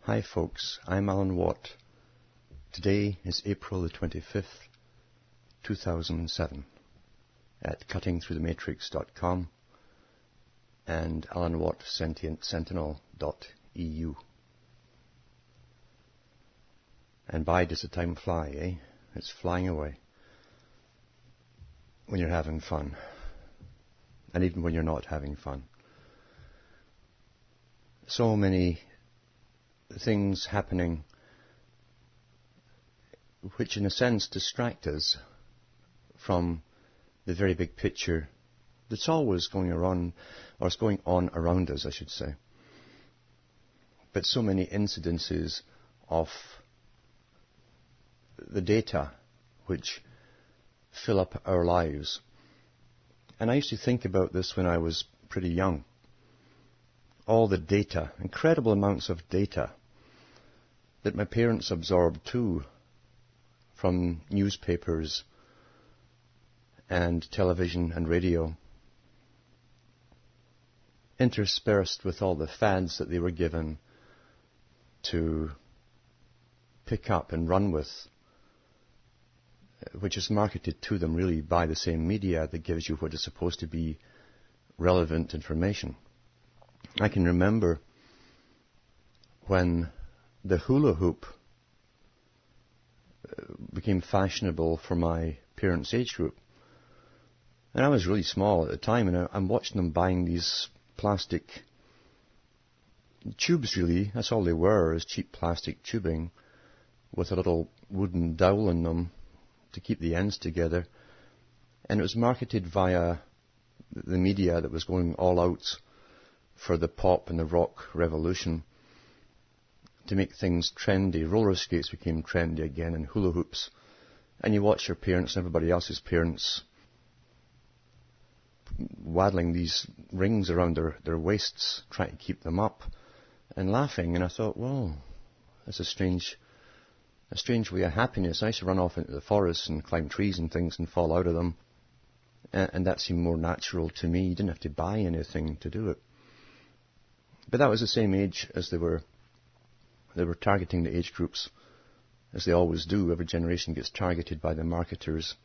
Hi folks, I'm Alan Watt. Today is April the 25th, 2007 at cuttingthroughthematrix.com and alanwattsentinel.eu. And by does the time fly, eh? It's flying away when you're having fun, and even when you're not having fun. So many things happening which in a sense distract us from the very big picture that's always going around, or is going on around us, I should say. But so many incidences of the data which fill up our lives. And I used to think about this when I was pretty young. All the data, incredible amounts of data that my parents absorbed too from newspapers and television and radio, interspersed with all the fads that they were given to pick up and run with, which is marketed to them really by the same media that gives you what is supposed to be relevant information. I can remember when the hula hoop became fashionable for my parents' age group. And I was really small at the time, and I'm watching them buying these plastic tubes, really. That's all they were, is cheap plastic tubing with a little wooden dowel in them to keep the ends together. And it was marketed via the media that was going all out for the pop and the rock revolution to make things trendy. Roller skates became trendy again, and hula hoops. And you watch your parents and everybody else's parents waddling these rings around their waists, trying to keep them up, and laughing. And I thought, well, that's a strange way of happiness. I used to run off into the forest and climb trees and things and fall out of them. And that seemed more natural to me. You didn't have to buy anything to do it. But that was the same age as they were targeting the age groups, as they always do. Every generation gets targeted by the marketers.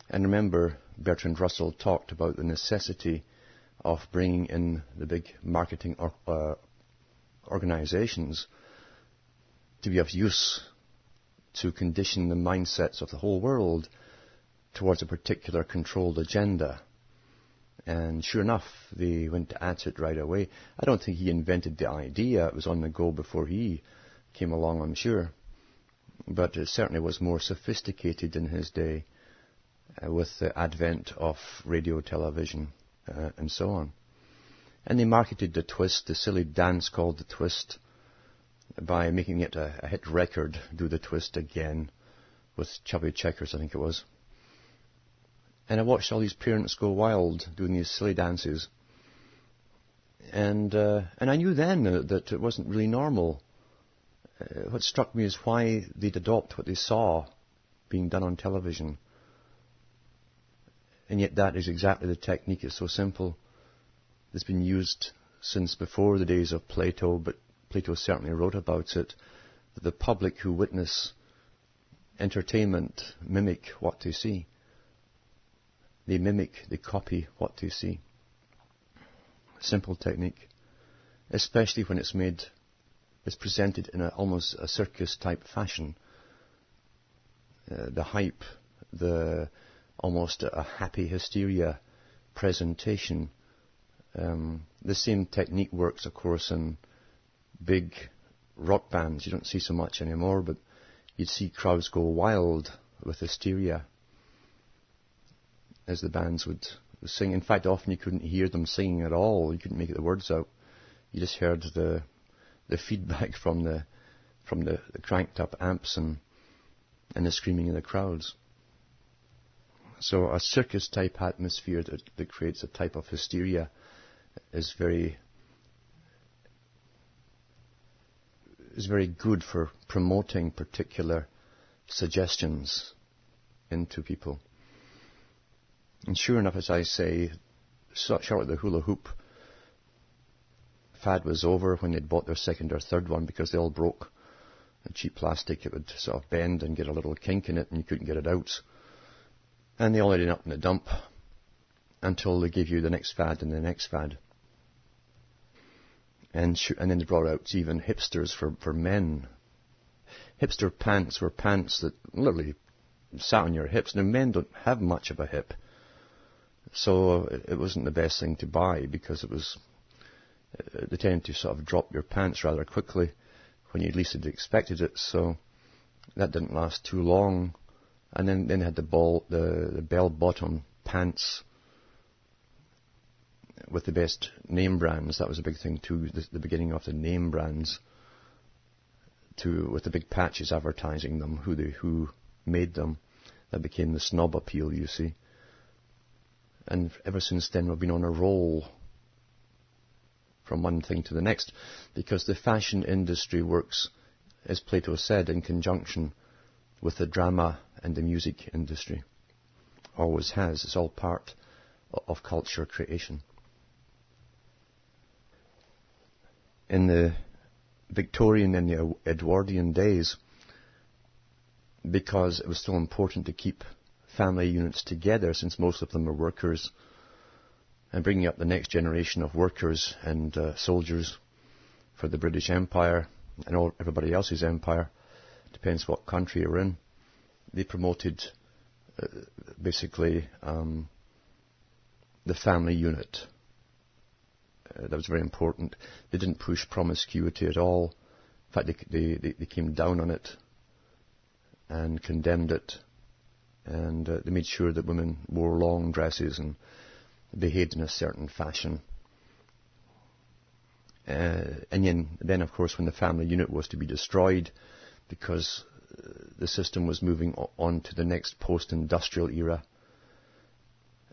And remember, Bertrand Russell talked about the necessity of bringing in the big marketing organizations to be of use to condition the mindsets of the whole world towards a particular controlled agenda. And sure enough, they went at it right away. I don't think he invented the idea. It was on the go before he came along, I'm sure. But it certainly was more sophisticated in his day with the advent of radio, television, and so on. And they marketed the twist, the silly dance called the twist, by making it a hit record, Do the Twist Again, with Chubby Checkers, I think it was. And I watched all these parents go wild doing these silly dances. And I knew then that it wasn't really normal. What struck me is why they'd adopt what they saw being done on television. And yet that is exactly the technique. It's so simple. It's been used since before the days of Plato, but Plato certainly wrote about it, that the public who witness entertainment mimic what they see. They mimic, they copy what they see. Simple technique, especially when it's presented in almost a circus-type fashion. The hype, almost a happy hysteria presentation. The same technique works, of course, in big rock bands. You don't see so much anymore, but you'd see crowds go wild with hysteria as the bands would sing. In fact, often you couldn't hear them singing at all. You couldn't make the words out. You just heard the feedback from the cranked up amps and the screaming of the crowds. So a circus type atmosphere that creates a type of hysteria is very good for promoting particular suggestions into people. And sure enough, as I say, short of the hula hoop fad was over when they'd bought their second or third one, because they all broke. The cheap plastic, it would sort of bend and get a little kink in it and you couldn't get it out. And they all ended up in the dump until they gave you the next fad and the next fad. And then they brought out even hipsters for men. Hipster pants were pants that literally sat on your hips. Now, men don't have much of a hip, so it wasn't the best thing to buy, because they tended to sort of drop your pants rather quickly when you least had expected it, so that didn't last too long. And then they had the bell-bottom pants with the best name brands. That was a big thing too, the beginning of the name brands, with the big patches advertising them, who made them. That became the snob appeal, you see. And ever since then we've been on a roll from one thing to the next, because the fashion industry works, as Plato said, in conjunction with the drama and the music industry. Always has. It's all part of culture creation. In the Victorian and the Edwardian days, because it was still important to keep family units together, since most of them were workers, and bringing up the next generation of workers and soldiers for the British Empire and everybody else's empire, depends what country you're in, they promoted basically the family unit. That was very important. They didn't push promiscuity at all. In fact, they came down on it and condemned it, and they made sure that women wore long dresses and behaved in a certain fashion. And then, of course, when the family unit was to be destroyed, because the system was moving on to the next post-industrial era,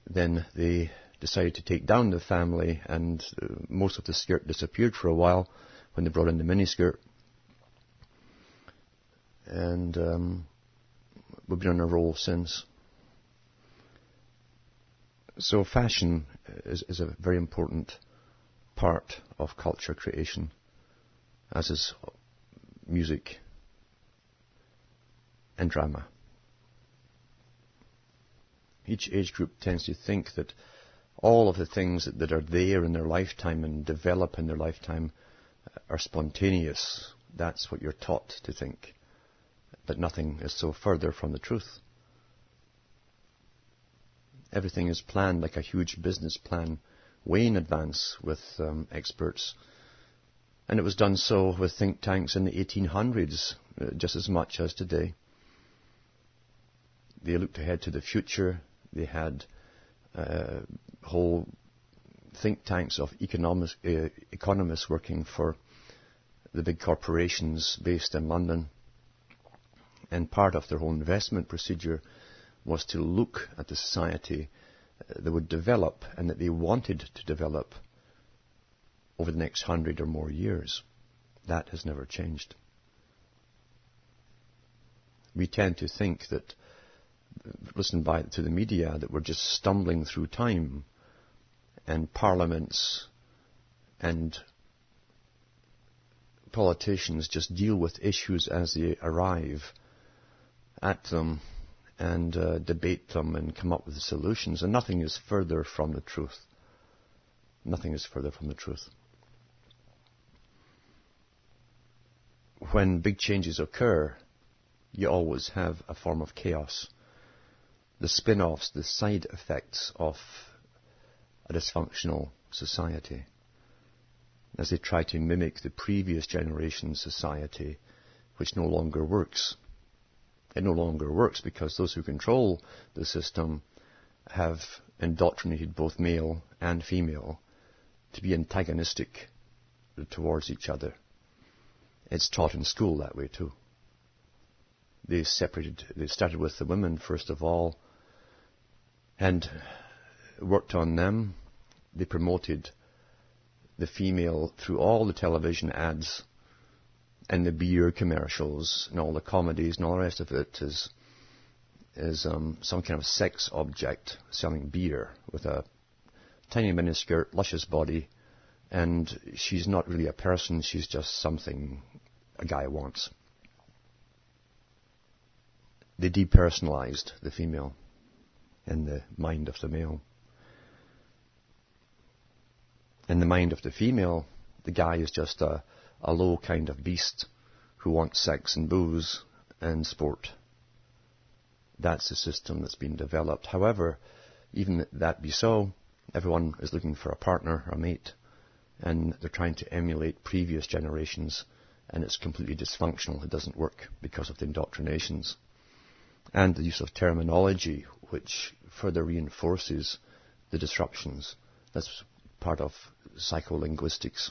then they decided to take down the family, and most of the skirt disappeared for a while when they brought in the miniskirt. And we've been on a roll since. So fashion is a very important part of culture creation, as is music and drama. Each age group tends to think that all of the things that are there in their lifetime and develop in their lifetime are spontaneous. That's what you're taught to think. But nothing is so further from the truth. Everything is planned like a huge business plan, way in advance with experts. And it was done so with think tanks in the 1800s, just as much as today. They looked ahead to the future. They had whole think tanks of economists working for the big corporations based in London. And part of their whole investment procedure was to look at the society that would develop and that they wanted to develop over the next 100 or more years. That has never changed. We tend to think that, listen to the media, that we're just stumbling through time, and parliaments and politicians just deal with issues as they arrive at them and debate them and come up with the solutions, and nothing is further from the truth. Nothing is further from the truth. When big changes occur, you always have a form of chaos. The spin-offs, the side effects of a dysfunctional society, as they try to mimic the previous generation's society, which no longer works. It no longer works because those who control the system have indoctrinated both male and female to be antagonistic towards each other. It's taught in school that way too. They started with the women first of all and worked on them. They promoted the female through all the television ads and the beer commercials and all the comedies and all the rest of it is some kind of sex object selling beer with a tiny miniskirt, luscious body, And she's not really a person, she's just something a guy wants. They depersonalized the female in the mind of the male. In the mind of the female, the guy is just a low kind of beast who wants sex and booze and sport. That's the system that's been developed. However, even that be so, everyone is looking for a partner, a mate, and they're trying to emulate previous generations, and it's completely dysfunctional. It doesn't work because of the indoctrinations and the use of terminology, which further reinforces the disruptions. That's part of psycholinguistics.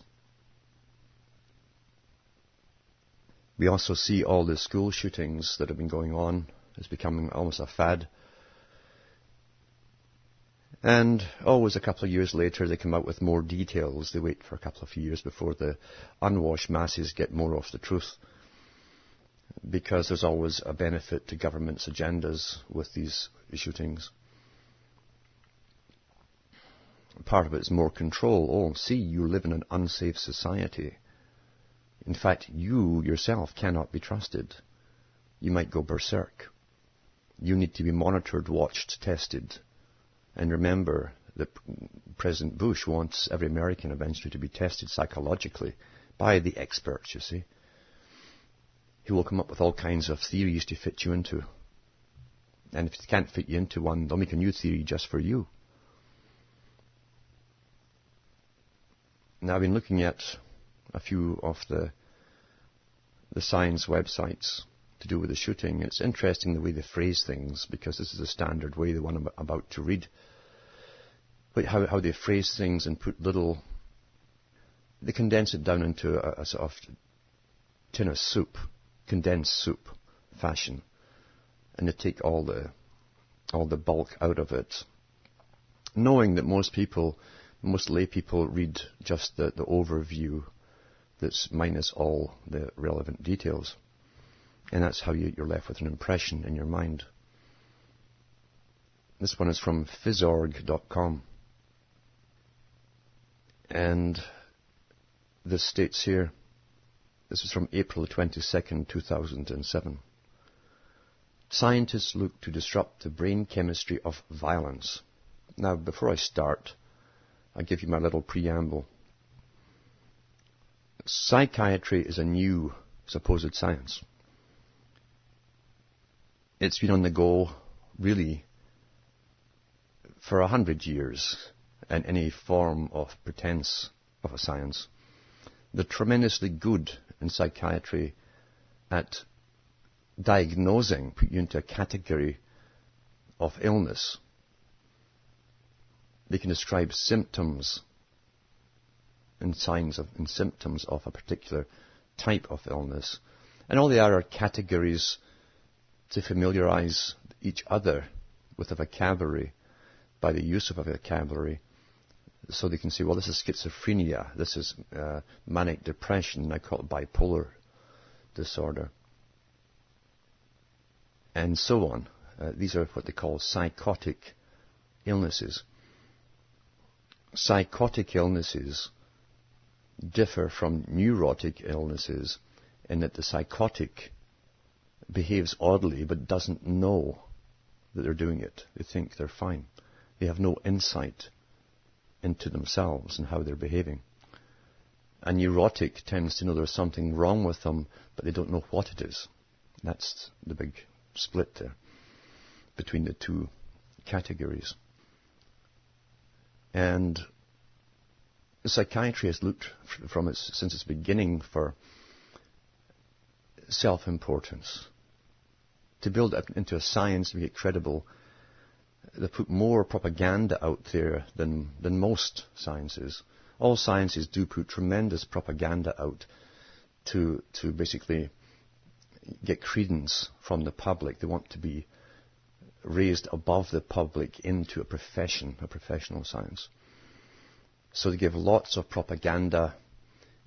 We also see all the school shootings that have been going on. It's becoming almost a fad. And always a couple of years later, they come out with more details. They wait for a couple of years before the unwashed masses get more of the truth. Because there's always a benefit to government's agendas with these shootings. Part of it is more control. Oh, see, you live in an unsafe society. In fact, you yourself cannot be trusted. You might go berserk. You need to be monitored, watched, tested. And remember that President Bush wants every American eventually to be tested psychologically by the experts, you see. He will come up with all kinds of theories to fit you into. And if he can't fit you into one, they'll make a new theory just for you. Now, I've been looking at a few of the science websites to do with the shooting. It's interesting the way they phrase things, because this is a standard way, the one I'm about to read. But how they phrase things and put little... They condense it down into a sort of tin of soup, condensed soup fashion. And they take all the bulk out of it, knowing that most lay people read just the overview that's minus all the relevant details. And that's how you're left with an impression in your mind. This one is from phys.org.com. And this states here, this is from April 22nd, 2007. Scientists look to disrupt the brain chemistry of violence. Now, before I start, I'll give you my little preamble. Psychiatry is a new supposed science. It's been on the go, really, for 100 years, and any form of pretense of a science. They're tremendously good in psychiatry at diagnosing, put you into a category of illness. They can describe symptoms and signs of and symptoms of a particular type of illness. And all they are categories to familiarize each other with a vocabulary by the use of a vocabulary, so they can say, well, this is schizophrenia, this is manic depression, I call it bipolar disorder, and so on. These are what they call psychotic illnesses. Psychotic illnesses differ from neurotic illnesses in that the psychotic behaves oddly but doesn't know that they're doing it. They think they're fine. They have no insight into themselves and how they're behaving. A neurotic tends to know there's something wrong with them, but they don't know what it is. That's the big split there between the two categories. And psychiatry has looked since its beginning for self-importance. To build it into a science to make it credible, they put more propaganda out there than most sciences. All sciences do put tremendous propaganda out to basically get credence from the public. They want to be raised above the public into a profession, a professional science. So they give lots of propaganda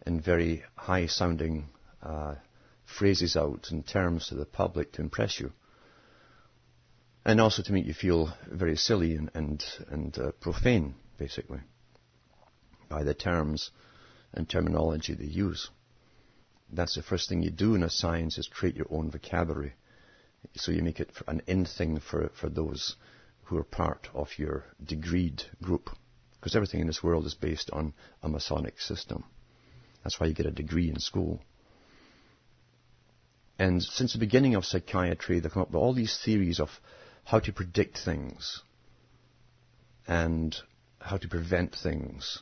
and very high-sounding phrases out and terms to the public to impress you. And also to make you feel very silly and profane, basically. by the terms and terminology they use. That's the first thing you do in a science, is create your own vocabulary. So you make it an in thing for those who are part of your degreed group. Because everything in this world is based on a Masonic system. That's why you get a degree in school. And since the beginning of psychiatry, they've come up with all these theories of how to predict things and how to prevent things.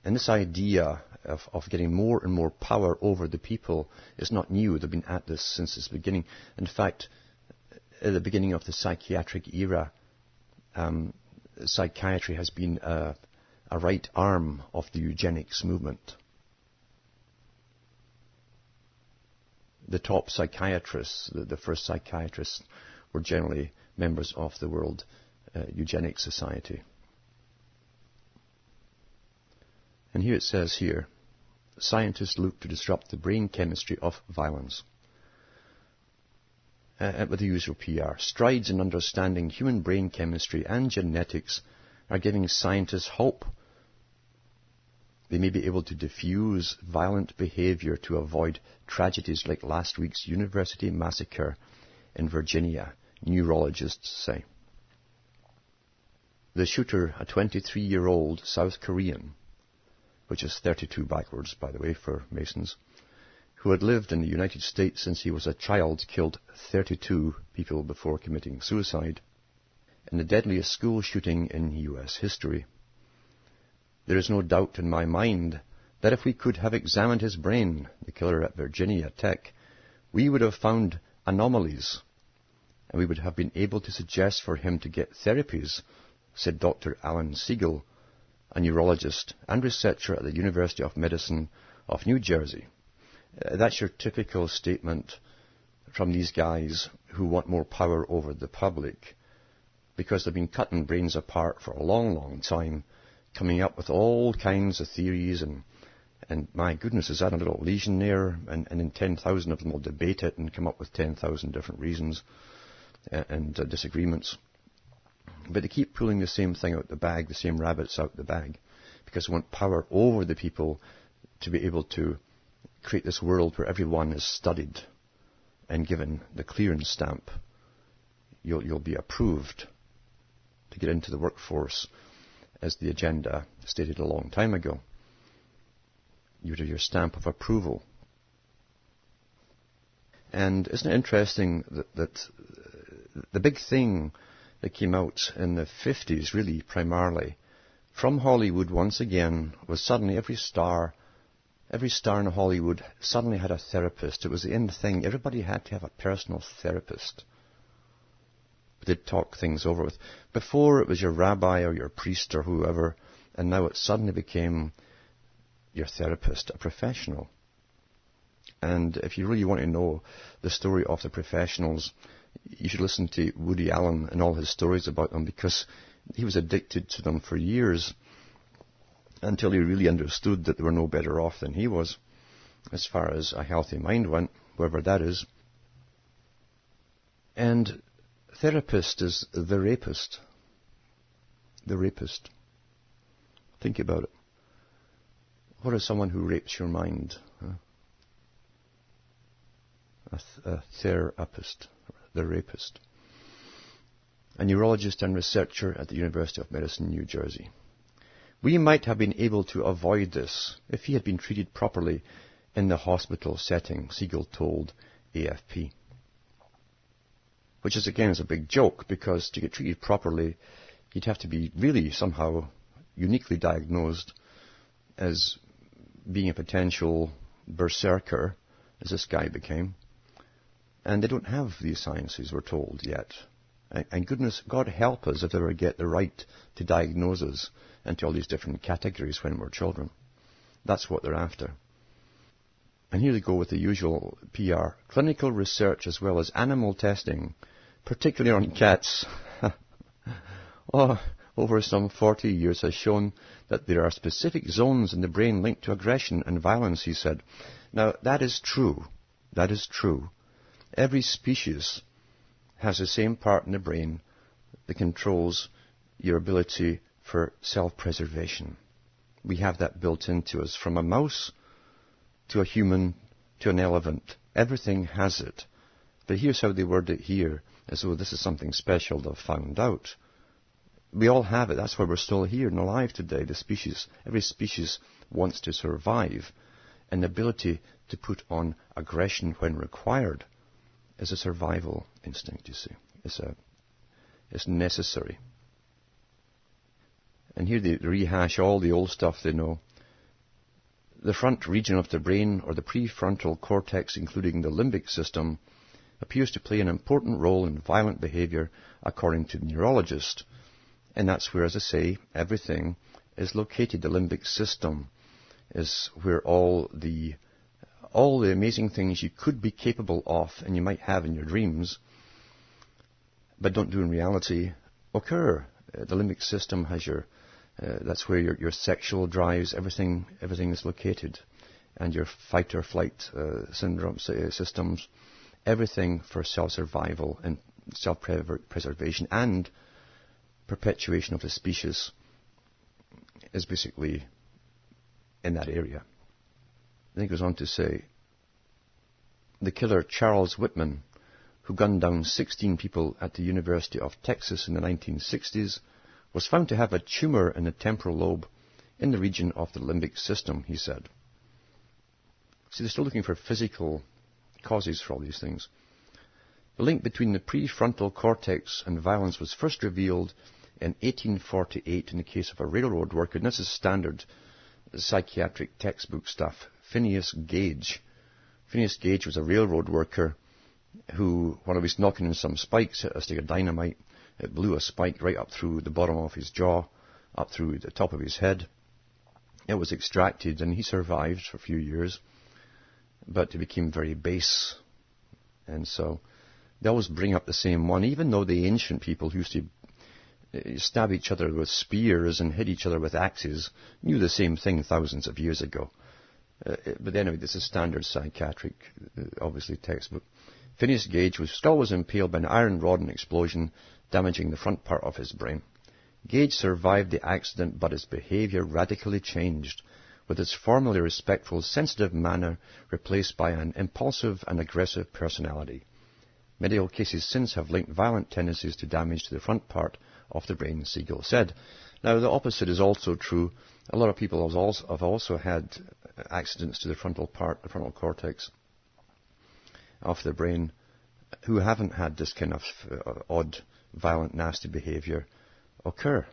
And this idea of getting more and more power over the people is not new. They've been at this since its beginning. In fact, at the beginning of the psychiatric era, psychiatry has been a right arm of the eugenics movement. The top psychiatrists, the first psychiatrists, were generally members of the World Eugenics Society. And here it says here, scientists look to disrupt the brain chemistry of violence. With the usual PR. Strides in understanding human brain chemistry and genetics are giving scientists hope. They may be able to diffuse violent behavior to avoid tragedies like last week's university massacre in Virginia, neurologists say. The shooter, a 23-year-old South Korean, which is 32 backwards, by the way, for Masons, who had lived in the United States since he was a child, killed 32 people before committing suicide in the deadliest school shooting in U.S. history. There is no doubt in my mind that if we could have examined his brain, the killer at Virginia Tech, we would have found anomalies, and we would have been able to suggest for him to get therapies, said Dr. Alan Siegel, a neurologist and researcher at the University of Medicine of New Jersey. That's your typical statement from these guys who want more power over the public, because they've been cutting brains apart for a long, long time, coming up with all kinds of theories, and my goodness, is that a little lesion there? And then 10,000 of them will debate it and come up with 10,000 different reasons and disagreements. But they keep pulling the same thing out the bag, the same rabbits out the bag, because they want power over the people to be able to create this world where everyone is studied and given the clearance stamp. You'll be approved to get into the workforce, as the agenda stated a long time ago. You have your stamp of approval. And isn't it interesting that the big thing that came out in the 50s, really primarily, from Hollywood once again, was suddenly every star in Hollywood suddenly had a therapist. It was the end thing. Everybody had to have a personal therapist. They'd talk things over with. Before it was your rabbi or your priest or whoever, and now it suddenly became your therapist, a professional. And if you really want to know the story of the professionals, you should listen to Woody Allen and all his stories about them, because he was addicted to them for years until he really understood that they were no better off than he was, as far as a healthy mind went, wherever that is. And therapist is the rapist. The rapist. Think about it. What is someone who rapes your mind? A therapist, the rapist. A neurologist and researcher at the University of Medicine, New Jersey. We might have been able to avoid this if he had been treated properly in the hospital setting, Siegel told AFP. Which is, again, is a big joke, because to get treated properly, you'd have to be really somehow uniquely diagnosed as being a potential berserker, as this guy became. And they don't have these sciences, we're told, yet. And goodness, God help us if they ever get the right to diagnose us into all these different categories when we're children. That's what they're after. And here they go with the usual PR. Clinical research as well as animal testing, particularly on cats, over some 40 years has shown that there are specific zones in the brain linked to aggression and violence, he said. Now, that is true. That is true. Every species has the same part in the brain that controls your ability for self-preservation. We have that built into us. From a mouse to a human to an elephant, everything has it. But here's how they word it here, as though this is something special they've found out. We all have it. That's why we're still here and alive today. The species, every species wants to survive. And the ability to put on aggression when required is a survival instinct, you see. It's necessary. And here they rehash all the old stuff they know. The front region of the brain, or the prefrontal cortex, including the limbic system, appears to play an important role in violent behavior, according to the neurologist. And that's where, as I say, everything is located. The limbic system is where all the amazing things you could be capable of and you might have in your dreams, but don't do in reality, occur. The limbic system has that's where your sexual drives, everything is located, and your fight or flight syndrome systems, everything for self-survival and self-preservation and perpetuation of the species is basically in that area. Then he goes on to say, the killer Charles Whitman, who gunned down 16 people at the University of Texas in the 1960s, was found to have a tumor in the temporal lobe in the region of the limbic system, he said. See, they're still looking for physical causes for all these things. The link between the prefrontal cortex and violence was first revealed in 1848 in the case of a railroad worker, and this is standard psychiatric textbook stuff. Phineas Gage. Phineas Gage was a railroad worker who, when he was knocking in some spikes, hit a stick of dynamite. It blew a spike right up through the bottom of his jaw, up through the top of his head. It was extracted, and he survived for a few years, but he became very base. And so they always bring up the same one, even though the ancient people who used to stab each other with spears and hit each other with axes knew the same thing thousands of years ago. But anyway, this is standard psychiatric, obviously, textbook. Phineas Gage was impaled by an iron rod in an explosion, damaging the front part of his brain. Gage survived the accident, but his behavior radically changed, with his formerly respectful, sensitive manner replaced by an impulsive and aggressive personality. Medical cases since have linked violent tendencies to damage to the front part of the brain, Siegel said. Now, the opposite is also true. A lot of people have also had accidents to the frontal part, the frontal cortex of the brain, who haven't had this kind of odd, violent, nasty behavior occur.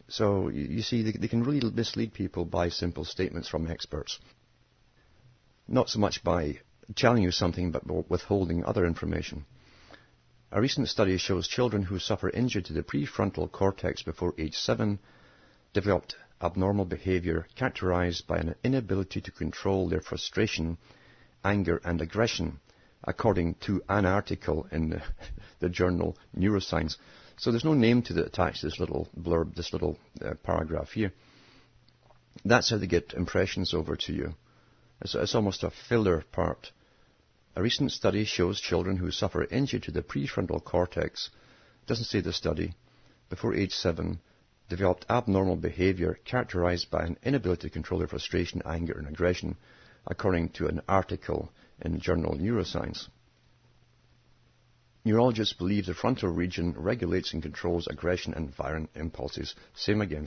So, you see, they can really mislead people by simple statements from experts. Not so much by telling you something, but withholding other information. A recent study shows children who suffer injury to the prefrontal cortex before age 7 developed abnormal behavior characterized by an inability to control their frustration, anger, and aggression, according to an article in the journal Neuroscience. So there's no name to attach this little blurb, this little paragraph here. That's how they get impressions over to you. It's almost a filler part. A recent study shows children who suffer injury to the prefrontal cortex, doesn't say the study, before age 7, developed abnormal behavior characterized by an inability to control their frustration, anger, and aggression, according to an article in the journal Neuroscience. Neurologists believe the frontal region regulates and controls aggression and violent impulses. Same again.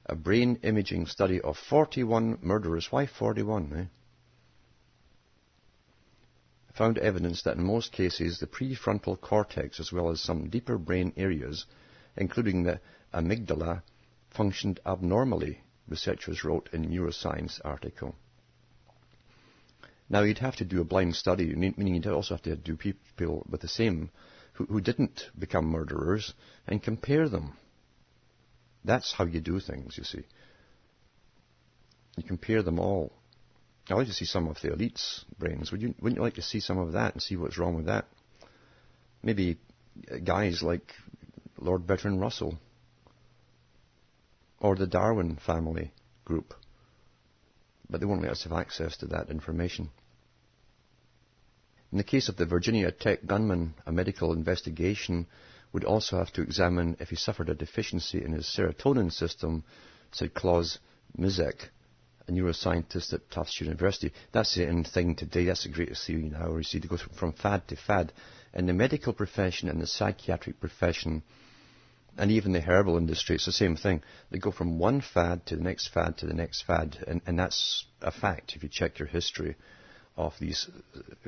A brain imaging study of 41 murderers. Why 41, eh? Found evidence that in most cases the prefrontal cortex, as well as some deeper brain areas, including the amygdala, functioned abnormally, researchers wrote in Neuroscience article. Now, you'd have to do a blind study, meaning you'd also have to do people with the same, who didn't become murderers, and compare them. That's how you do things, you see. You compare them all. I'd like to see some of the elite's brains. Wouldn't you like to see some of that and see what's wrong with that? Maybe guys like Lord Bertrand Russell or the Darwin family group. But they won't let us have access to that information. In the case of the Virginia Tech gunman, a medical investigation would also have to examine if he suffered a deficiency in his serotonin system said Klaus Mizek, a neuroscientist at Tufts University. That's the end thing today. That's the greatest theory now, where you see, to go from fad to fad. In the medical profession and the psychiatric profession, and even the herbal industry, it's the same thing. They go from one fad to the next fad to the next fad, and that's a fact. If you check your history of these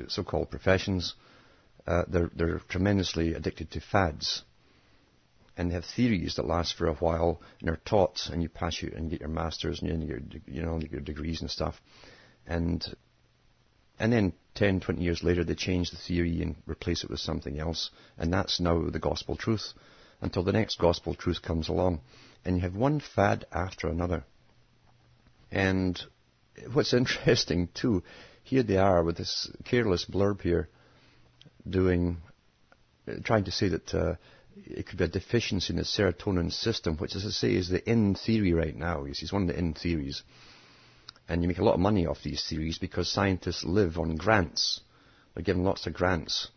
so-called professions, they're tremendously addicted to fads. And they have theories that last for a while, and are taught, and you pass you and get your masters and your degrees and stuff. And then 10, 20 years later, they change the theory and replace it with something else. And that's now the gospel truth, until the next gospel truth comes along. And you have one fad after another. And what's interesting, too, here they are with this careless blurb here, trying to say that it could be a deficiency in the serotonin system, which, as I say, is the in theory right now. You see, it's one of the in theories. And you make a lot of money off these theories because scientists live on grants. They're given lots of grants.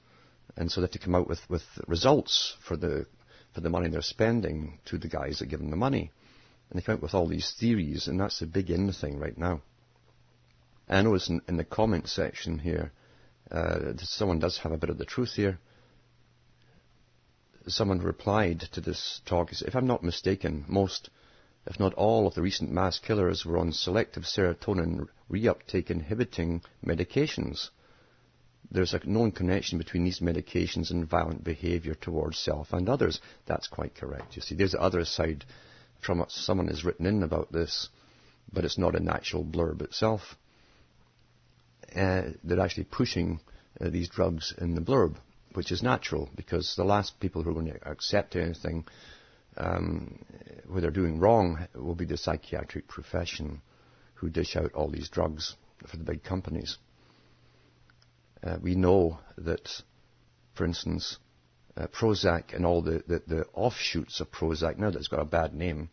And so they have to come out with results for the money they're spending to the guys that give them the money. And they come out with all these theories, and that's the big in thing right now. I notice in the comment section here, someone does have a bit of the truth here. Someone replied to this talk, if I'm not mistaken, most, if not all, of the recent mass killers were on selective serotonin reuptake inhibiting medications. There's a known connection between these medications and violent behavior towards self and others. That's quite correct. You see, there's the other side from what someone has written in about this, but it's not in the actual blurb itself. They're actually pushing these drugs in the blurb, which is natural, because the last people who are going to accept anything where they're doing wrong will be the psychiatric profession, who dish out all these drugs for the big companies. We know that, for instance, Prozac and all the offshoots of Prozac, now that it's got a bad name,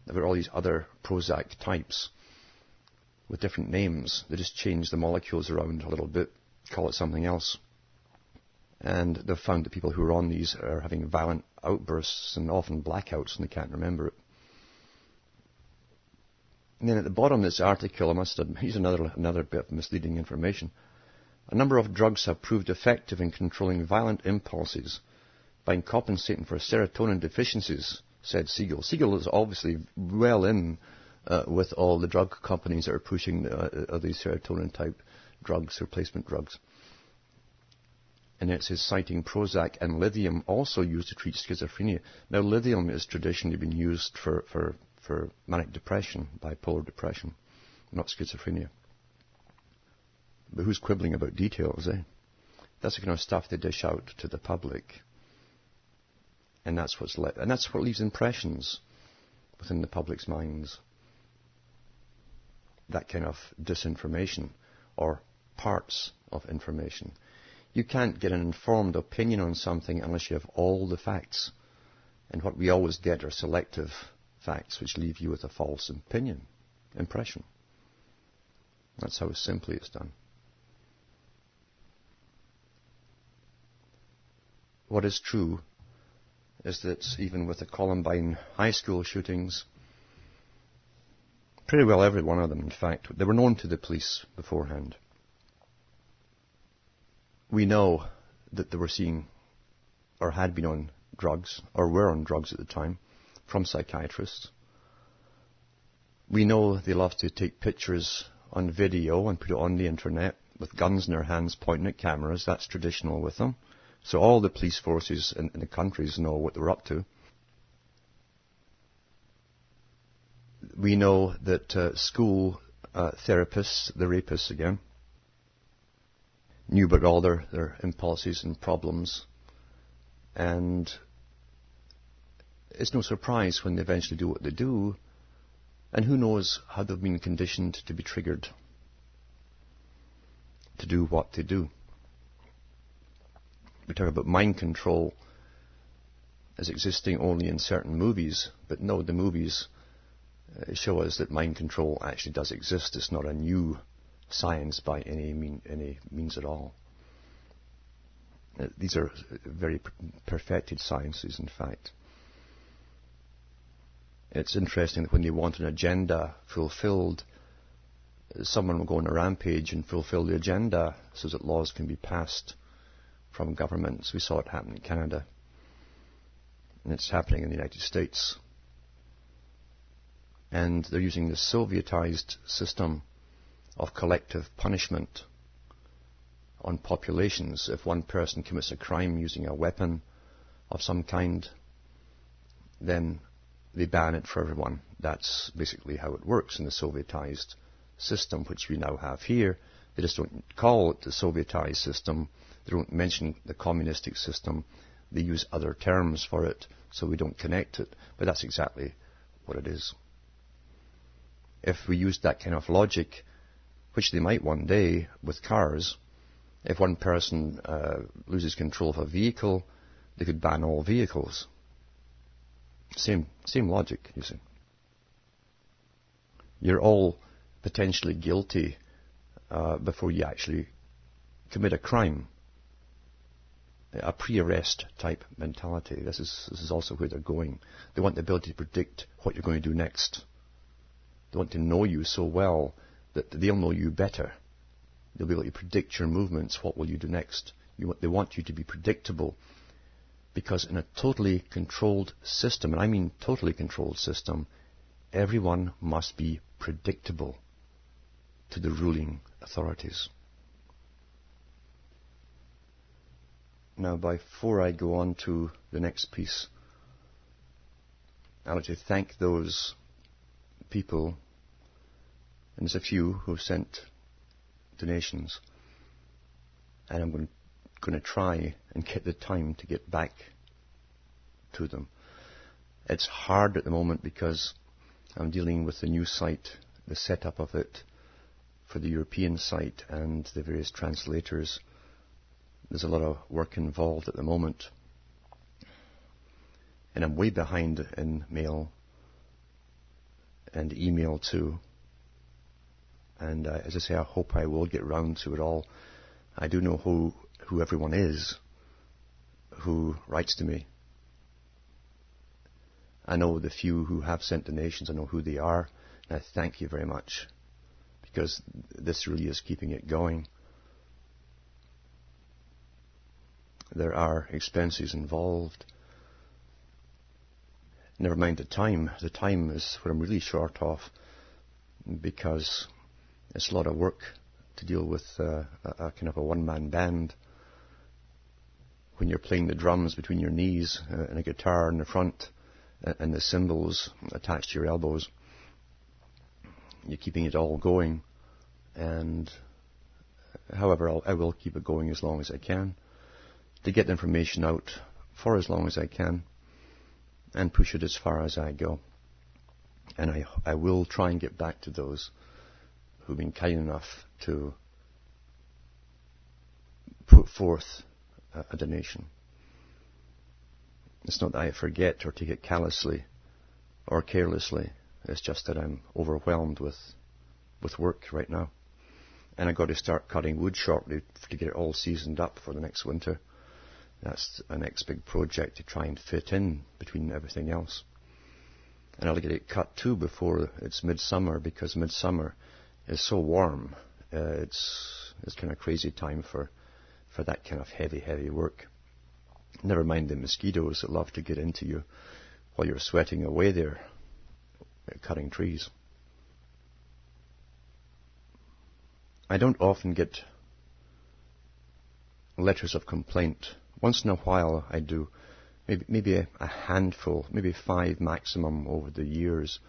there are all these other Prozac types with different names. They just change the molecules around a little bit, call it something else. And they've found that people who are on these are having violent outbursts and often blackouts, and they can't remember it. And then at the bottom of this article, I must admit, here's another bit of misleading information. A number of drugs have proved effective in controlling violent impulses by compensating for serotonin deficiencies, said Siegel. Siegel is obviously well in with all the drug companies that are pushing these serotonin-type drugs, replacement drugs. And it says, citing Prozac and lithium also used to treat schizophrenia. Now, lithium is traditionally been used for manic depression, bipolar depression, not schizophrenia. But who's quibbling about details, eh? That's the kind of stuff they dish out to the public. And that's what leaves impressions within the public's minds. That kind of disinformation, or parts of information. You can't get an informed opinion on something unless you have all the facts. And what we always get are selective facts, which leave you with a false impression. That's how simply it's done. What is true is that even with the Columbine high school shootings, pretty well every one of them, in fact, they were known to the police beforehand. We know that they were seeing, or had been on drugs, or were on drugs at the time, from psychiatrists. We know they love to take pictures on video and put it on the internet with guns in their hands pointing at cameras. That's traditional with them. So all the police forces in the countries know what they're up to. We know that school therapists, the rapists again, knew about all their impulses and problems. And it's no surprise when they eventually do what they do. And who knows how they've been conditioned to be triggered to do what they do. We talk about mind control as existing only in certain movies, but no, the movies show us that mind control actually does exist. It's not a new science by any means at all. These are very perfected sciences, in fact. It's interesting that when they want an agenda fulfilled, someone will go on a rampage and fulfill the agenda so that laws can be passed from governments. We saw it happen in Canada, and it's happening in the United States. And they're using the Sovietized system of collective punishment on populations. If one person commits a crime using a weapon of some kind, then they ban it for everyone. That's basically how it works in the Sovietized system, which we now have here. They just don't call it the Sovietized system. They don't mention the communistic system. They use other terms for it, so we don't connect it. But that's exactly what it is. If we used that kind of logic, which they might one day with cars, if one person loses control of a vehicle, they could ban all vehicles. Same logic, you see. You're all potentially guilty before you actually commit a crime. A pre-arrest type mentality. This is also where they're going. They want the ability to predict what you're going to do next. They want to know you so well that they'll know you better. They'll be able to predict your movements. What will you do next? They want you to be predictable. Because in a totally controlled system, and I mean totally controlled system, everyone must be predictable to the ruling authorities. Now, before I go on to the next piece, I'd like to thank those people, and there's a few who have sent donations, and I'm going to try and get the time to get back to them. It's hard at the moment because I'm dealing with the new site, the setup of it for the European site and the various translators. There's a lot of work involved at the moment, and I'm way behind in mail and email too. And as I say, I hope I will get round to it all. I do know who everyone is who writes to me. I know the few who have sent donations. I know who they are, and I thank you very much, because this really is keeping it going. There are expenses involved. Never mind the time. The time is what I'm really short of, because it's a lot of work to deal with a kind of a one-man band. When you're playing the drums between your knees and a guitar in the front and the cymbals attached to your elbows, you're keeping it all going. And however, I will keep it going as long as I can, to get the information out for as long as I can and push it as far as I go. And I will try and get back to those who've been kind enough to put forth a donation. It's not that I forget or take it callously or carelessly. It's just that I'm overwhelmed with work right now. And I've got to start cutting wood shortly to get it all seasoned up for the next winter. That's a next big project to try and fit in between everything else. And I'll get it cut too before it's midsummer, because midsummer is so warm. It's kind of crazy time for that kind of heavy work. Never mind the mosquitoes that love to get into you while you're sweating away there, cutting trees. I don't often get letters of complaint. Once in a while I do, maybe a handful, maybe 5 maximum over the years.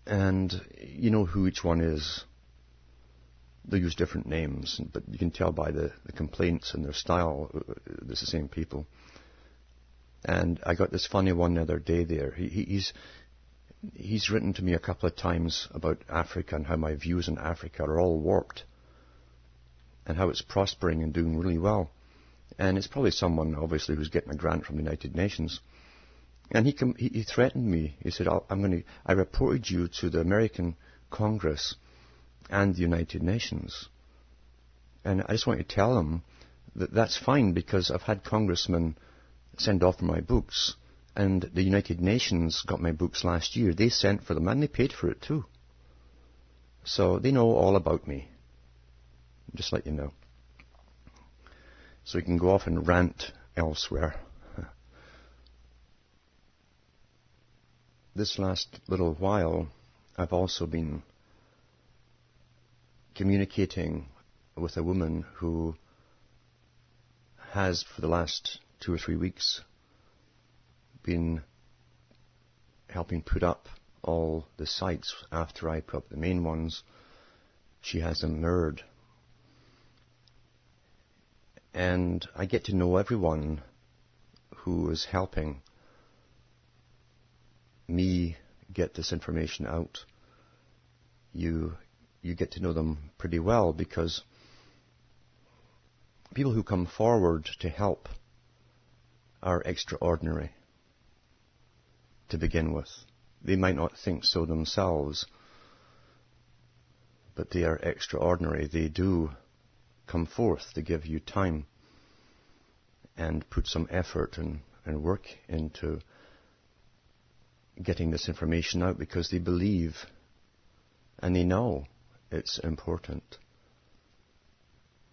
And you know who each one is. They use different names, but you can tell by the complaints and their style, it's the same people. And I got this funny one the other day there. He's written to me a couple of times about Africa and how my views on Africa are all warped, and how it's prospering and doing really well. And it's probably someone, obviously, who's getting a grant from the United Nations. And he threatened me. He said, I reported you to the American Congress and the United Nations. And I just want to tell him that that's fine, because I've had congressmen send off my books And the United Nations got my books last year. They sent for them and they paid for it too. So they know all about me. Just let you know. So you can go off and rant elsewhere. This last little while, I've also been communicating with a woman who has, for the last 2 or 3 weeks, been helping put up all the sites after I put up the main ones. She has them mirrored. And I get to know everyone who is helping me get this information out. You get to know them pretty well, because people who come forward to help are extraordinary to begin with. They might not think so themselves, but they are extraordinary. They do come forth to give you time and put some effort and work into getting this information out, because they believe and they know it's important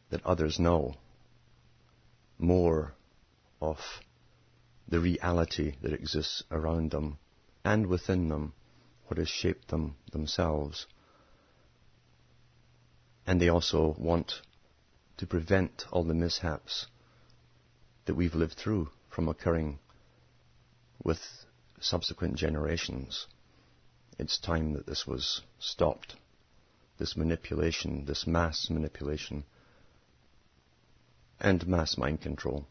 that others know more of the reality that exists around them and within them, what has shaped them themselves. And they also want to prevent all the mishaps that we've lived through from occurring with subsequent generations. It's time that this was stopped. This manipulation, this mass manipulation, and mass mind control.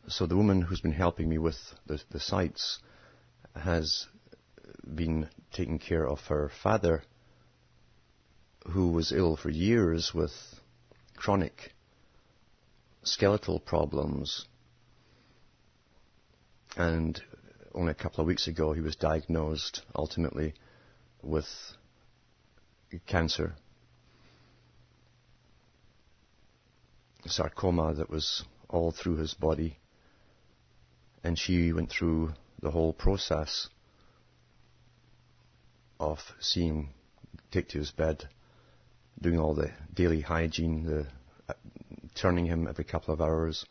So the woman who's been helping me with the sites has been taking care of her father, who was ill for years with chronic skeletal problems. And only a couple of weeks ago he was diagnosed ultimately with cancer, sarcoma that was all through his body. And she went through the whole process of seeing, take to his bed, doing all the daily hygiene, the turning him every couple of hours.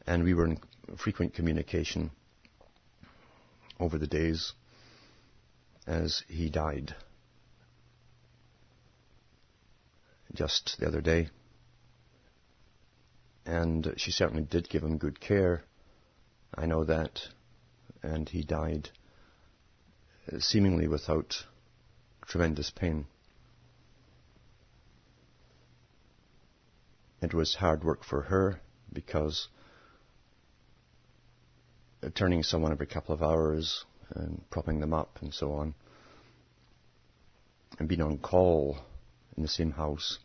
And we were in frequent communication over the days as he died just the other day. And she certainly did give him good care. I know that. And he died seemingly without tremendous pain. It was hard work for her, because turning someone every couple of hours and propping them up and so on, and being on call in the same house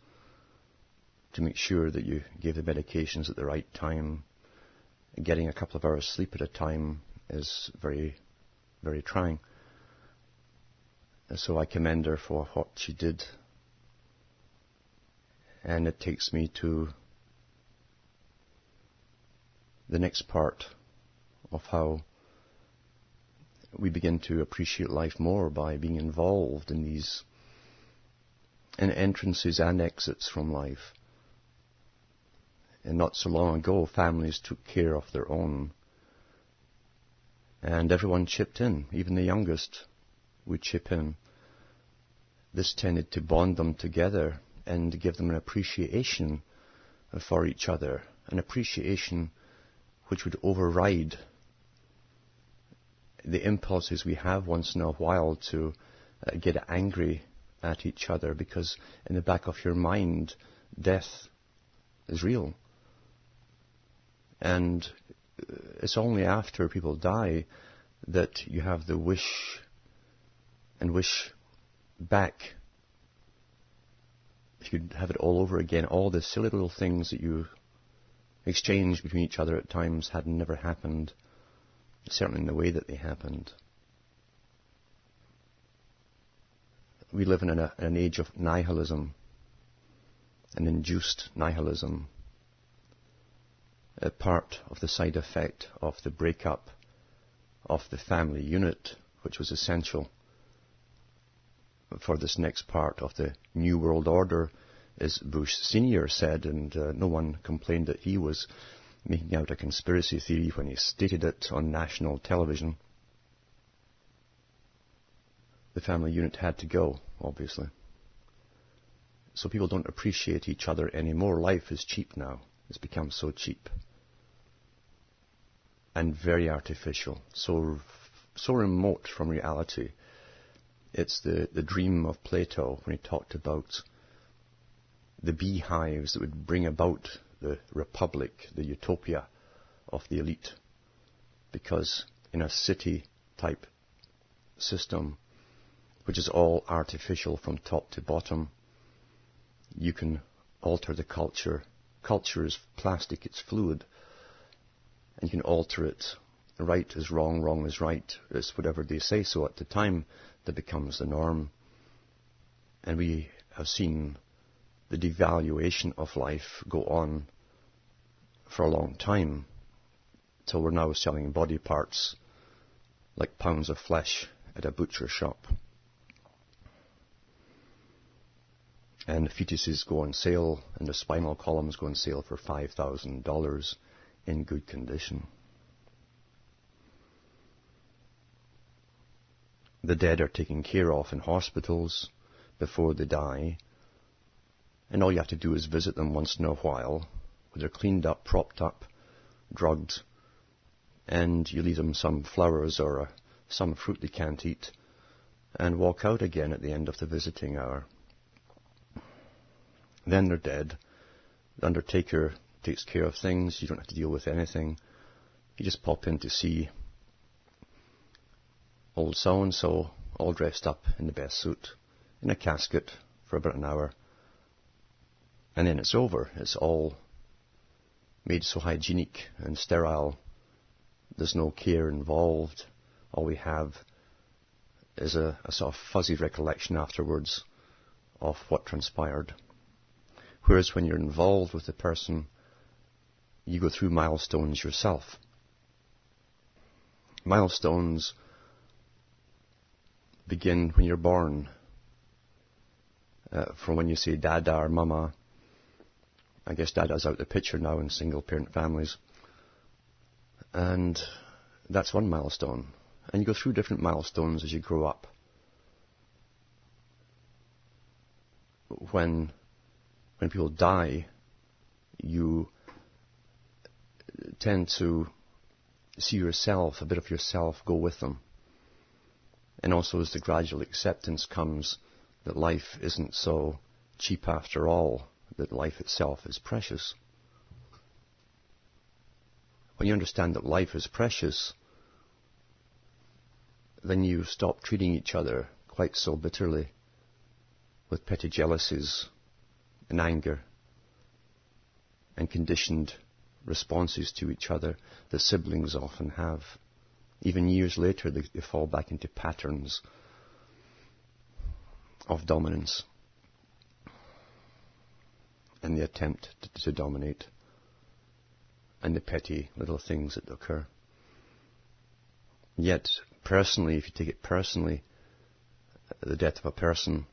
to make sure that you gave the medications at the right time, and getting a couple of hours sleep at a time is very, very trying. And so I commend her for what she did. And it takes me to the next part of how we begin to appreciate life more by being involved in these entrances and exits from life. And not so long ago, families took care of their own. And everyone chipped in, even the youngest would chip in. This tended to bond them together and give them an appreciation for each other, an appreciation which would override the impulses we have once in a while to get angry at each other, because in the back of your mind, death is real. And it's only after people die that you have the wish back. If you'd have it all over again, all the silly little things that you exchanged between each other at times had never happened, certainly in the way that they happened. We live in an age of nihilism, an induced nihilism. a part of the side effect of the breakup of the family unit, which was essential for this next part of the New World Order, as Bush Sr. said, and no one complained that he was making out a conspiracy theory when he stated it on national television. The family unit had to go, obviously. So people don't appreciate each other anymore. Life is cheap now. It's become so cheap. And very artificial. So remote from reality. It's the dream of Plato when he talked about the beehives that would bring about the republic, the utopia of the elite. Because in a city-type system, which is all artificial from top to bottom, you can alter the culture. Culture is plastic, it's fluid. And you can alter it. Right is wrong, wrong is right. It's whatever they say so at the time that becomes the norm. And we have seen the devaluation of life go on for a long time, till we're now selling body parts like pounds of flesh at a butcher shop. And the fetuses go on sale, and the spinal columns go on sale for $5,000 in good condition. The dead are taken care of in hospitals before they die, and all you have to do is visit them once in a while, where they're cleaned up, propped up, drugged, and you leave them some flowers or some fruit they can't eat, and walk out again at the end of the visiting hour. Then they're dead. The undertaker takes care of things. You don't have to deal with anything. You just pop in to see old so-and-so, all dressed up in the best suit, in a casket for about an hour. And then it's over. It's all made so hygienic and sterile. There's no care involved. All we have is a sort of fuzzy recollection afterwards of what transpired. Whereas when you're involved with the person, you go through milestones yourself. Milestones begin when you're born. From when you say Dada or Mama. I guess Dada's out the picture now in single-parent families. And that's one milestone. And you go through different milestones as you grow up. When people die, you tend to see yourself, a bit of yourself, go with them. And also as the gradual acceptance comes that life isn't so cheap after all, that life itself is precious. When you understand that life is precious, then you stop treating each other quite so bitterly with petty jealousies and anger and conditioned responses to each other that siblings often have. Even years later, they fall back into patterns of dominance and the attempt to dominate and the petty little things that occur. Yet, personally, if you take it personally, the death of a person,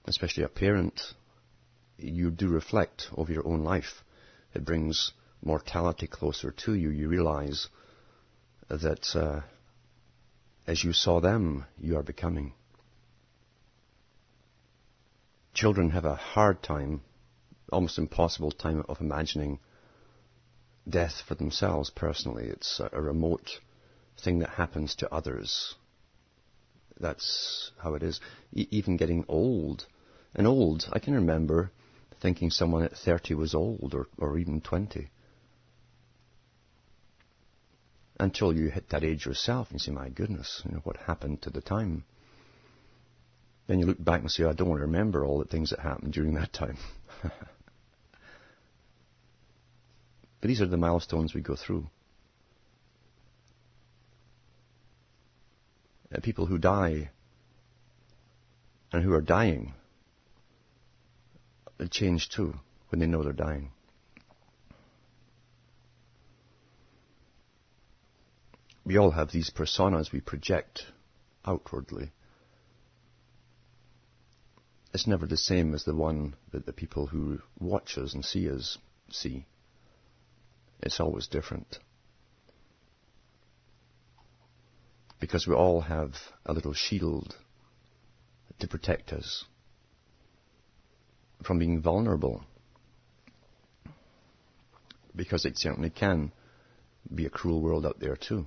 especially a parent, you do reflect over your own life. It brings mortality closer to you. You realize that as you saw them, you are becoming. Children have a hard time, almost impossible time of imagining death for themselves personally. It's a remote thing that happens to others. That's how it is. Even getting old. And old, I can remember thinking someone at 30 was old, or even 20. Until you hit that age yourself and you say, my goodness, what happened to the time? Then you look back and say, I don't want to remember all the things that happened during that time. But these are the milestones we go through. People who die and who are dying, they change too when they know they're dying. We all have these personas we project outwardly. It's never the same as the one that the people who watch us and see us see. It's always different. Because we all have a little shield to protect us from being vulnerable. Because it certainly can be a cruel world out there too.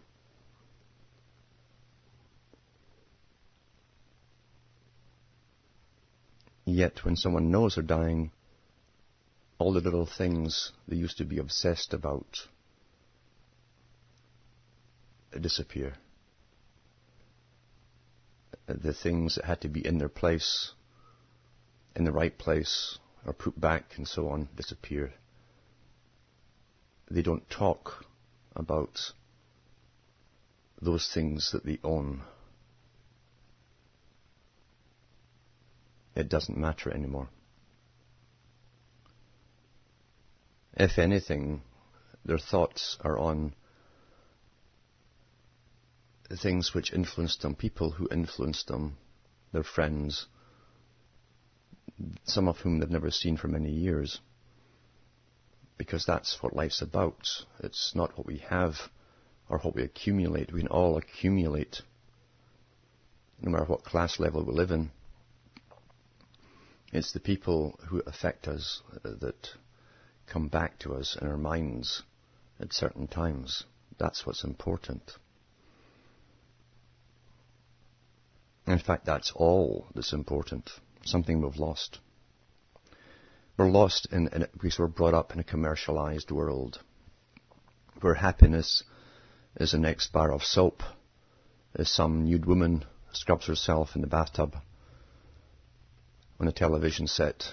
Yet when someone knows they're dying, all the little things they used to be obsessed about disappear. The things that had to be in their place, in the right place, or put back and so on, disappear. They don't talk about those things that they own. It doesn't matter anymore. If anything, their thoughts are on the things which influenced them, people who influenced them, their friends, some of whom they've never seen for many years. Because that's what life's about. It's not what we have or what we accumulate. We can all accumulate, no matter what class level we live in. It's the people who affect us that come back to us in our minds at certain times. That's what's important. In fact, that's all that's important. Something we've lost. We're lost in it because we're brought up in a commercialized world where happiness is the next bar of soap, as some nude woman scrubs herself in the bathtub on a television set,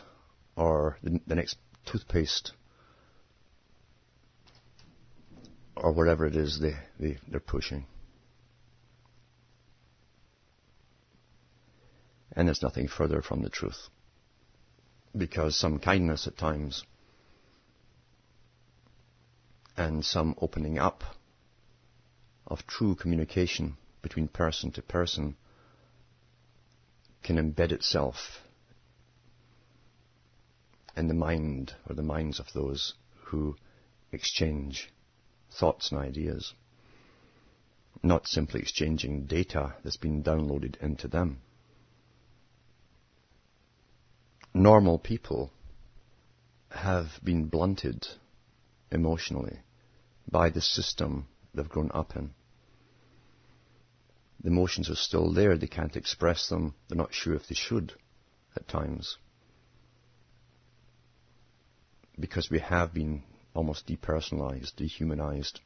or the next toothpaste, or whatever it is they're pushing. And it's nothing further from the truth. Because some kindness at times and some opening up of true communication between person to person can embed itself in the mind or the minds of those who exchange thoughts and ideas, not simply exchanging data that's been downloaded into them. Normal people have been blunted emotionally by the system they've grown up in. The emotions are still there, they can't express them, they're not sure if they should at times. Because we have been almost depersonalized, dehumanized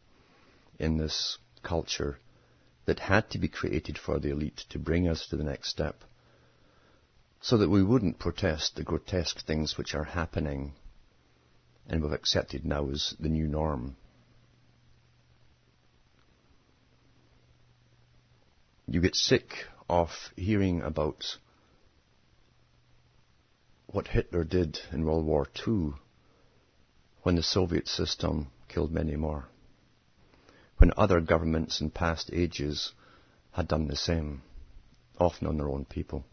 in this culture that had to be created for the elite to bring us to the next step, so that we wouldn't protest the grotesque things which are happening and we've accepted now as the new norm. You get sick of hearing about what Hitler did in World War II when the Soviet system killed many more, when other governments in past ages had done the same, often on their own people.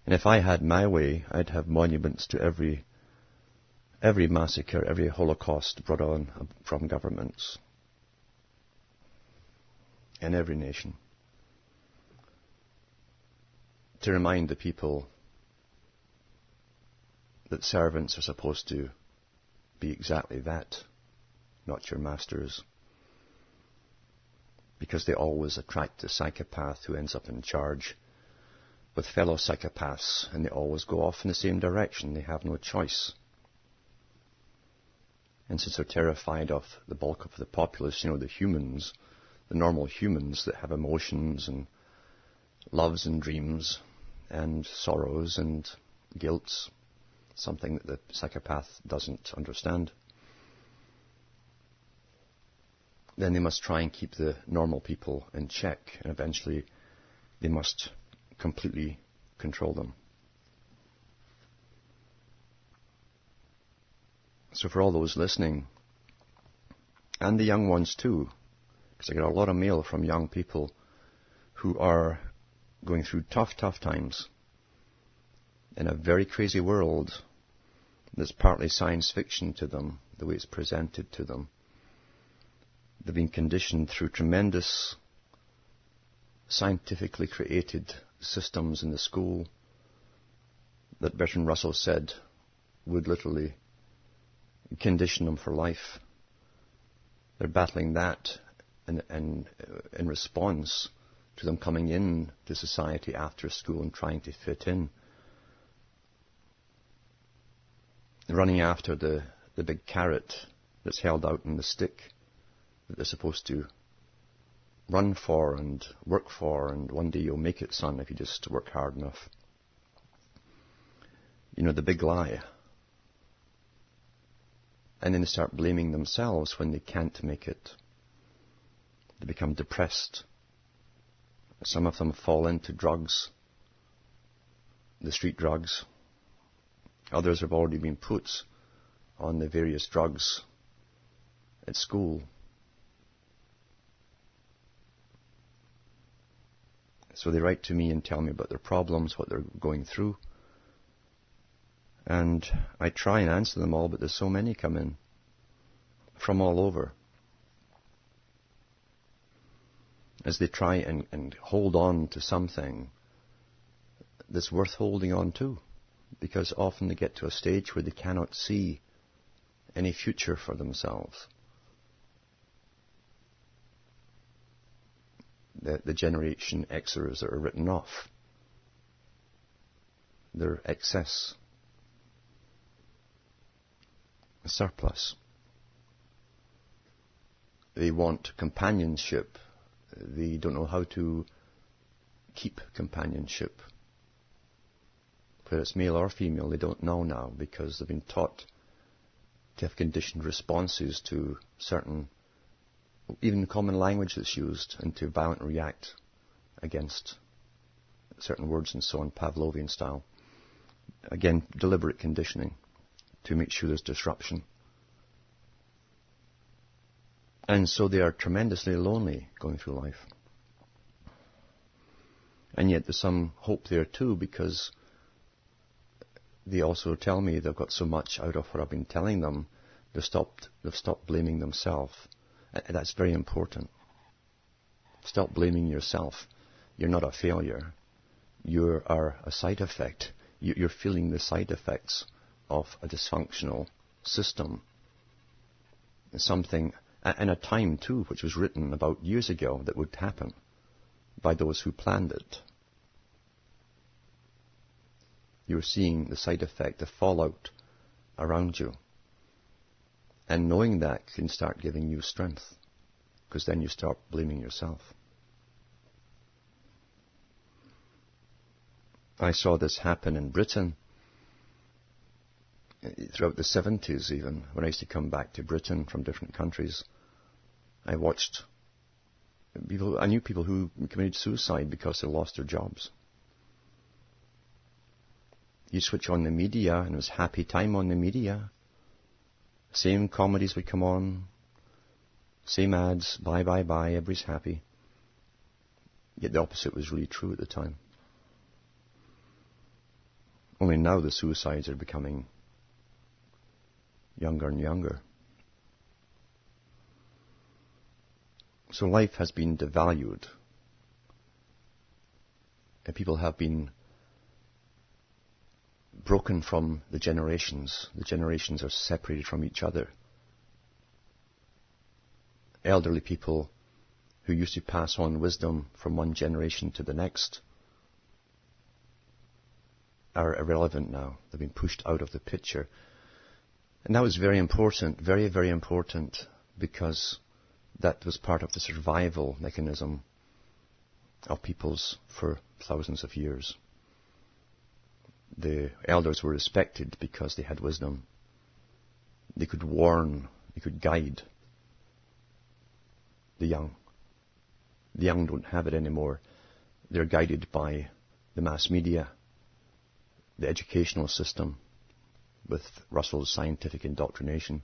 And if I had my way, I'd have monuments to every massacre, every Holocaust brought on from governments in every nation, to remind the people that servants are supposed to be exactly that, not your masters, because they always attract the psychopath who ends up in charge with fellow psychopaths, and they always go off in the same direction. They have no choice. And since they're terrified of the bulk of the populace, the humans, the normal humans that have emotions and loves and dreams and sorrows and guilts, something that the psychopath doesn't understand, then they must try and keep the normal people in check, and eventually they must completely control them. So for all those listening, and the young ones too, because I get a lot of mail from young people who are going through tough times in a very crazy world that's partly science fiction to them, the way it's presented to them. They've been conditioned through tremendous scientifically created systems in the school that Bertrand Russell said would literally condition them for life. They're battling that and in response to them coming in to society after school and trying to fit in. Running after the big carrot that's held out in the stick that they're supposed to run for and work for, and one day you'll make it, son, if you just work hard enough. You know, the big lie. And then they start blaming themselves when they can't make it. They become depressed. Some of them fall into drugs, the street drugs. Others have already been put on the various drugs at school. So they write to me and tell me about their problems, what they're going through. And I try and answer them all, but there's so many come in from all over. As they try and hold on to something that's worth holding on to. Because often they get to a stage where they cannot see any future for themselves. The Generation Xers that are written off. They're excess. A surplus. They want companionship. They don't know how to keep companionship. Whether it's male or female, they don't know now because they've been taught to have conditioned responses to certain, even common language that's used, and to violently react against certain words and so on, Pavlovian style. Again, deliberate conditioning to make sure there's disruption. And so they are tremendously lonely going through life. And yet there's some hope there too, because they also tell me they've got so much out of what I've been telling them, they've stopped blaming themselves. And that's very important. Stop blaming yourself. You're not a failure. You are a side effect. You're feeling the side effects of a dysfunctional system. Something, and a time too, which was written about years ago that would happen by those who planned it. You're seeing the side effect, the fallout around you. And knowing that can start giving you strength, because then you start blaming yourself. I saw this happen in Britain throughout the 70s even, when I used to come back to Britain from different countries. I watched people, I knew people who committed suicide because they lost their jobs. You switch on the media, and it was happy time on the media. Same comedies would come on, same ads, bye, everybody's happy. Yet the opposite was really true at the time. Only now the suicides are becoming younger and younger. So life has been devalued. And people have been broken from the generations. The generations are separated from each other. Elderly people who used to pass on wisdom from one generation to the next are irrelevant now. They've been pushed out of the picture. And that was very important, very, very important, because that was part of the survival mechanism of peoples for thousands of years. The elders were respected because they had wisdom. They could warn, they could guide the young. The young don't have it anymore. They're guided by the mass media, the educational system, with Russell's scientific indoctrination.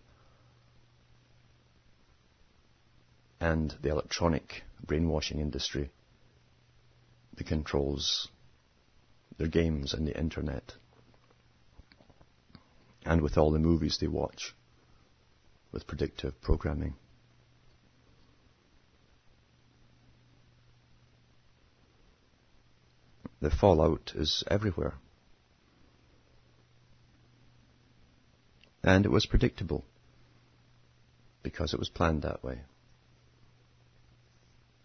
and the electronic brainwashing industry that controls their games and the internet, and with all the movies they watch with predictive programming. The fallout is everywhere. And it was predictable, because it was planned that way.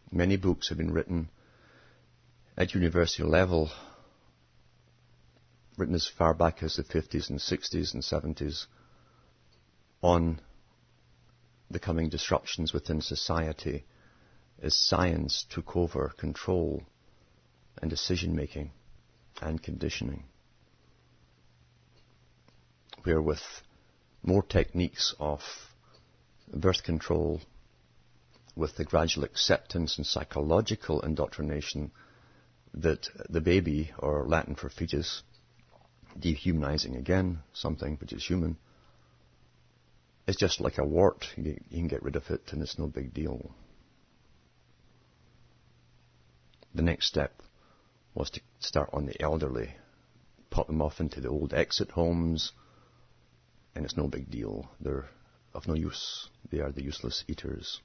Many books have been written at university level, written as far back as the 50s and 60s and 70s, on the coming disruptions within society as science took over control and decision-making and conditioning, where with more techniques of birth control, with the gradual acceptance and psychological indoctrination that the baby, or Latin for fetus, dehumanizing again, something which is human, is just like a wart. You can get rid of it and it's no big deal. The next step was to start on the elderly, put them off into the old exit homes, and it's no big deal. They're of no use. They are the useless eaters.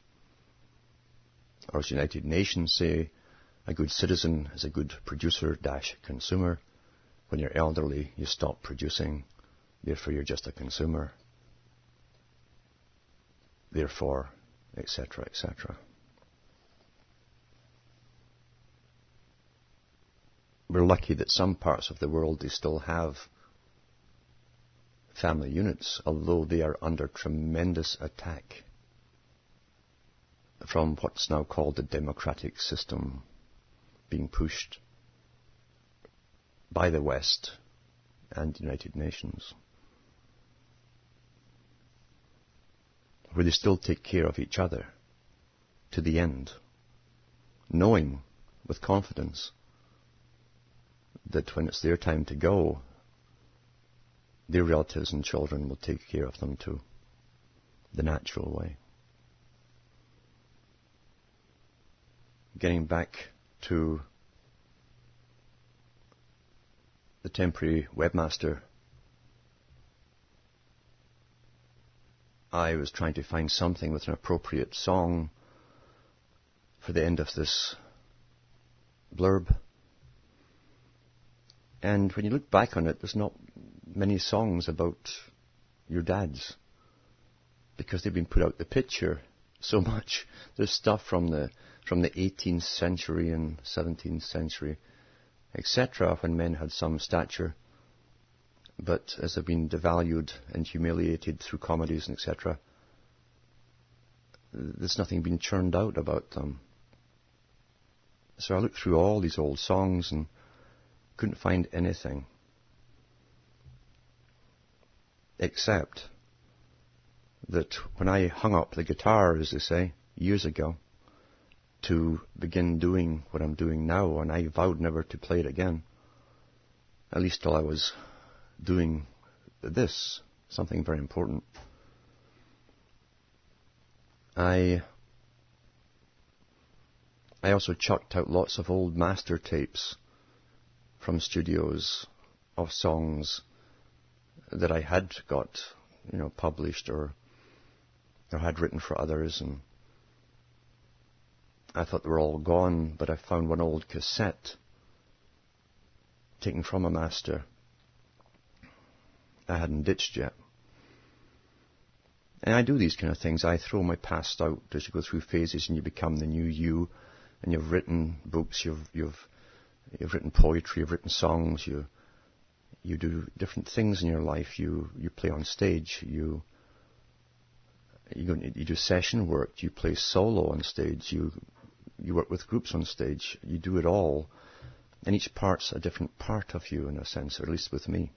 Or as United Nations say, a good citizen is a good producer-consumer. When you're elderly, you stop producing. Therefore, you're just a consumer. Therefore, etc., etc. We're lucky that some parts of the world, they still have family units, although they are under tremendous attack from what's now called the democratic system, being pushed by the West and the United Nations, where they still take care of each other to the end, knowing with confidence that when it's their time to go, their relatives and children will take care of them too, the natural way. Getting back to the temporary webmaster, I was trying to find something with an appropriate song for the end of this blurb. And when you look back on it, there's not many songs about your dads, because they've been put out the picture so much. There's stuff from the 18th century and 17th century, etc., when men had some stature, but as they've been devalued and humiliated through comedies and etc., there's nothing being churned out about them. So I looked through all these old songs and couldn't find anything, except that when I hung up the guitar, as they say, years ago, to begin doing what I'm doing now, and I vowed never to play it again, at least till I was doing this, something very important. I also chucked out lots of old master tapes from studios of songs that I had got, published or had written for others, and I thought they were all gone, but I found one old cassette taken from a master I hadn't ditched yet. And I do these kind of things. I throw my past out as you go through phases and you become the new you, and you've written books, you've written poetry, you've written songs, you do different things in your life, you play on stage, you do session work, you play solo on stage, you work with groups on stage, you do it all, and each part's a different part of you in a sense, or at least with me.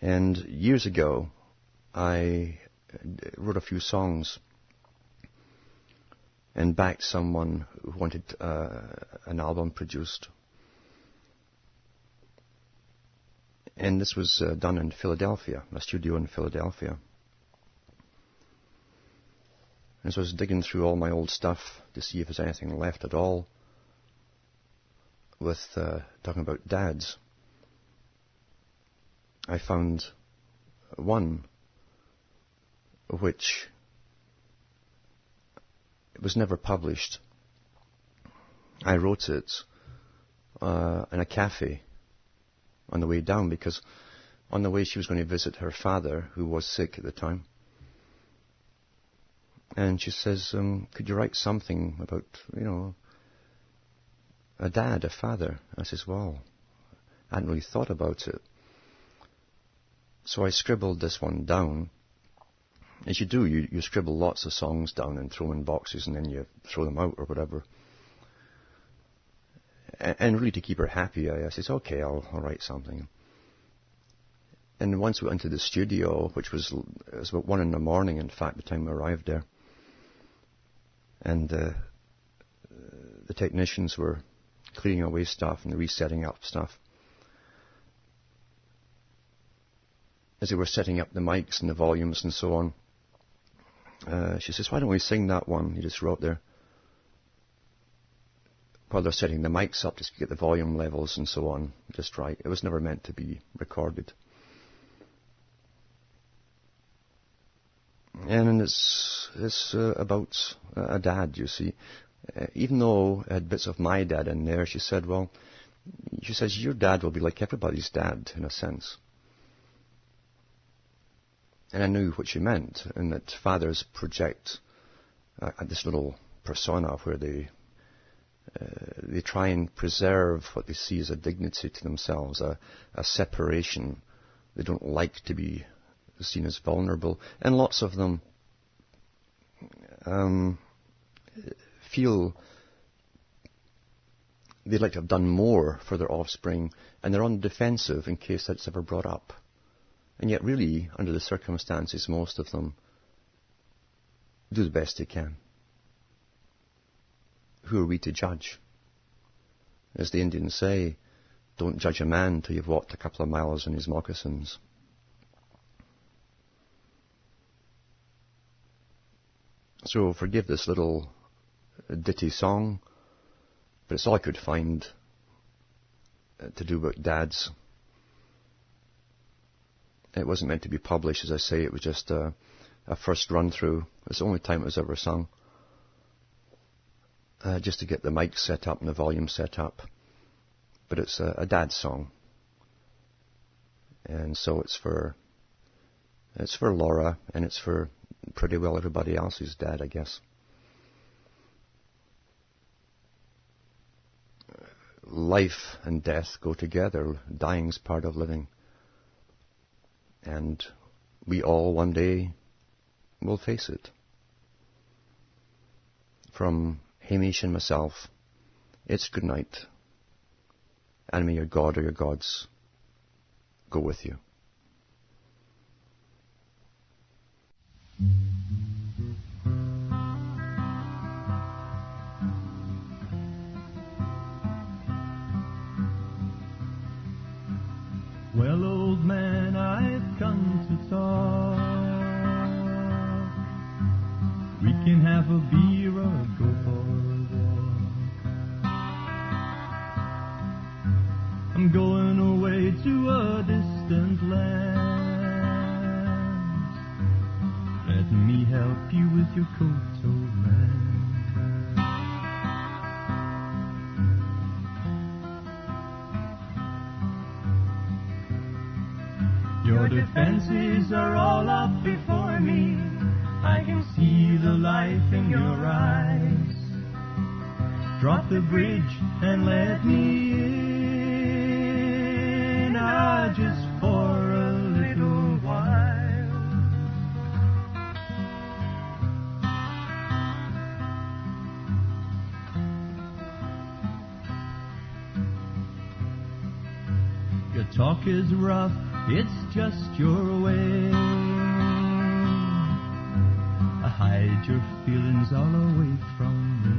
And years ago, I wrote a few songs and backed someone who wanted an album produced. And this was done in Philadelphia, a studio in Philadelphia. And so I was digging through all my old stuff to see if there's anything left at all with talking about dads. I found one which was never published. I wrote it in a cafe on the way down, because on the way she was going to visit her father, who was sick at the time. And she says, could you write something about, a dad, a father? I says, well, I hadn't really thought about it. So I scribbled this one down. As you do, you scribble lots of songs down and throw them in boxes, and then you throw them out or whatever. And really to keep her happy, I says, okay, I'll write something. And once we went into the studio, which was about 1 a.m, in fact, the time we arrived there, and the technicians were clearing away stuff and resetting up stuff. As they were setting up the mics and the volumes and so on, she says, why don't we sing that one you just wrote there? While they're setting the mics up, just to get the volume levels and so on just right. It was never meant to be recorded. And it's about a dad, you see. Even though it had bits of my dad in there, she said, your dad will be like everybody's dad, in a sense. And I knew what she meant, and that fathers project this little persona where they try and preserve what they see as a dignity to themselves, a separation. They don't like to be seen as vulnerable. And lots of them feel they'd like to have done more for their offspring, and they're on the defensive in case that's ever brought up. And yet really, under the circumstances, most of them do the best they can. Who are we to judge? As the Indians say, don't judge a man till you've walked a couple of miles in his moccasins. So forgive this little ditty song, but it's all I could find to do about dads. It wasn't meant to be published, as I say. It was just a first run through. It's the only time it was ever sung. Just to get the mic set up and the volume set up. But it's a dad song. And so it's for Laura, and it's for pretty well everybody else's dad, I guess. Life and death go together. Dying's part of living. And we all one day will face it. From Hamish and myself, it's good night. And may your God or your gods go with you. Well, old man, I've come to talk. We can have a beer or go for a walk. I'm going away to a distant land. Let me help you with your coat, old man. Your defenses are all up before me. I can see the life in your eyes. Drop the bridge and let me in, just for a little while. Your talk is rough, it's just your way. Hide your feelings all away from me.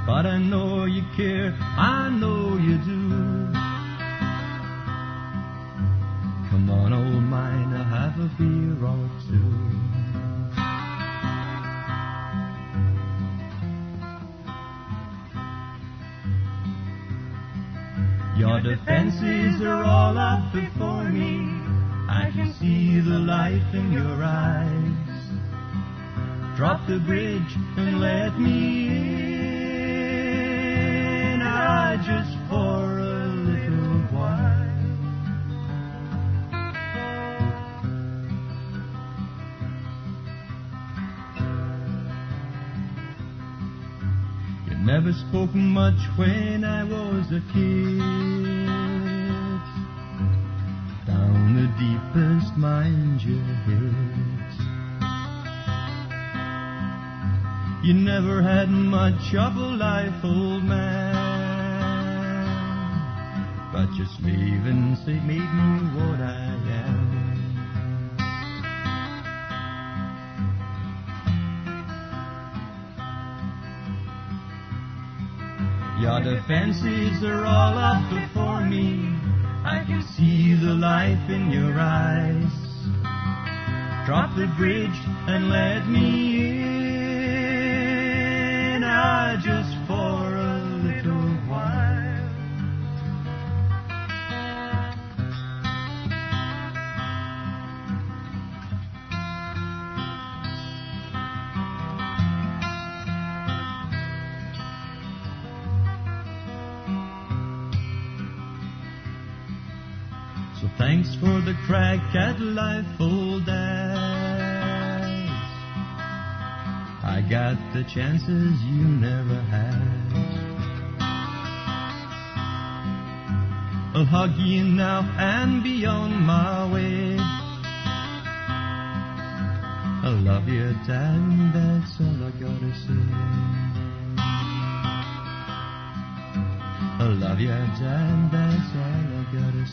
But I know you care, I know you do. Come on, old mine, have have a beer or two. Your defenses are all up before me. I can see the light in your eyes. Drop the bridge and let me in. Just for a little while. You never spoke much when I was a kid. Down the deepest mines you hid. You never had much of a life, old man. But your slaving made me what I am. Your defenses are all up before me. I can see the life in your eyes. Drop the bridge and let me in. Just for a little while. So thanks for the crack at life, old eyes. I got the chances you never had. I'll hug you now and be on my way. I love you, Dad, and that's all I gotta say. I love you, Dad, and that's all I gotta